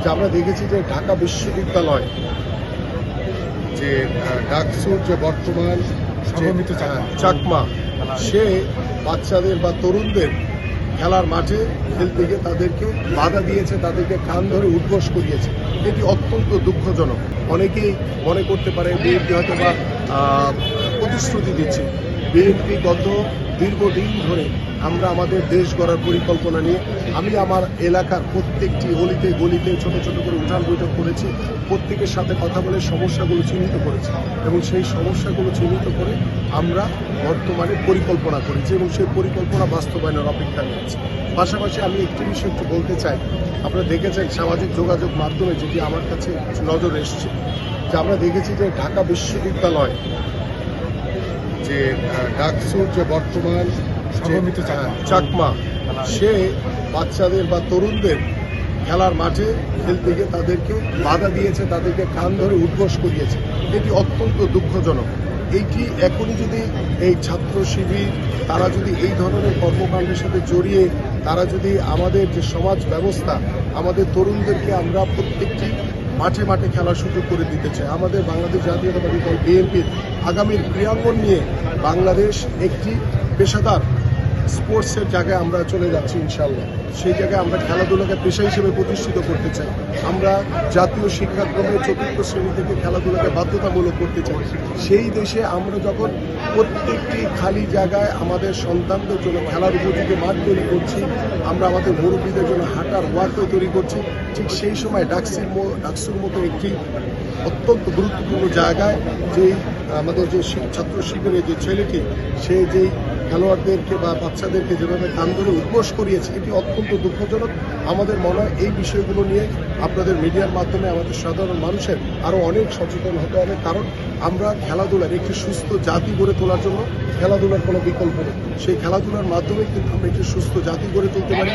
যে আমরা দেখেছি যে ঢাকা বিশ্ববিদ্যালয় যে ডাকসুর যে বর্তমান চাকমা সে বাচ্চাদের বা তরুণদের খেলার মাঠে খেলতে গিয়ে তাদেরকে বাধা দিয়েছে, তাদেরকে কান ধরে উদ্ঘোষ করিয়েছে। এটি অত্যন্ত দুঃখজনক। অনেকেই মনে করতে পারে বিএনপি হয়তো বা প্রতিশ্রুতি দিচ্ছে। বিএনপি গত দীর্ঘদিন ধরে আমরা আমাদের দেশ গড়ার পরিকল্পনা নিয়ে আমি আমার এলাকার প্রত্যেকটি অলিতে গলিতে ছোট ছোট করে উঠান বৈঠক করেছি, প্রত্যেকের সাথে কথা বলে সমস্যাগুলো চিহ্নিত করেছি এবং সেই সমস্যাগুলো চিহ্নিত করে আমরা বর্তমানে পরিকল্পনা করেছি এবং সেই পরিকল্পনা বাস্তবায়নের অপেক্ষা রয়েছে। পাশাপাশি আমি একটি বিষয় একটু বলতে চাই, আপনারা দেখেছেন সামাজিক যোগাযোগ মাধ্যমে যেটি আমার কাছে নজরে এসছে, যে আমরা দেখেছি যে ঢাকা বিশ্ববিদ্যালয় যে ডাকসুর যে বর্তমান চাকমা সে বাচ্চাদের বা তরুণদের খেলার মাঠে খেলতে গিয়ে তাদেরকে বাধা দিয়েছে, তাদেরকে কান ধরে উদ্ঘোষ করিয়েছে। এটি অত্যন্ত দুঃখজনক। এইটি এখনই যদি এই ছাত্র শিবির তারা যদি এই ধরনের কর্মকাণ্ডের সাথে জড়িয়ে তারা যদি আমাদের যে সমাজ ব্যবস্থা আমাদের তরুণদেরকে আমরা প্রত্যেকটি মাঠে মাঠে খেলার সুযোগ করে দিতে চাই। আমাদের বাংলাদেশ জাতীয়তাবাদী দল বিএনপির আগামীর ক্রীড়াঙ্গন নিয়ে বাংলাদেশ একটি পেশাদার স্পোর্টসের জায়গায় আমরা চলে যাচ্ছি ইনশাআল্লাহ। সেই জায়গায় আমরা খেলাধুলাকে পেশা হিসেবে প্রতিষ্ঠিত করতে চাই। আমরা জাতীয় শিক্ষাক্রমে ৪র্থ শ্রেণী থেকে খেলাধুলাকে বাধ্যতামূলক করতে চাই। সেই দেশে আমরা যখন প্রত্যেকটি খালি জায়গায় আমাদের সন্তানদের জন্য খেলার উপযোগী মাঠ তৈরি করছি, আমরা আমাদের মুরব্বীদের জন্য হাঁটার ওয়াকও তৈরি করছি, ঠিক সেই সময় ডাকসুর মতো একটি অত্যন্ত গুরুত্বপূর্ণ জায়গায় যেই আমাদের যে ছাত্র শিবিরের যে ছেলেটি সে যেই খেলোয়াড়দেরকে বা বাচ্চাদেরকে যেভাবে কান ধরে উদ্ঘোষ করিয়েছে, এটি অত্যন্ত দুঃখজনক। আমাদের মনে হয় এই বিষয়গুলো নিয়ে আপনাদের মিডিয়ার মাধ্যমে আমাদের সাধারণ মানুষের আরও অনেক সচেতন হতে হবে, কারণ আমরা খেলাধুলার একটি সুস্থ জাতি গড়ে তোলার জন্য খেলাধুলার কোনো বিকল্প নেই। সেই খেলাধুলার মাধ্যমে কিন্তু আমরা একটি সুস্থ জাতি গড়ে তুলতে পারি।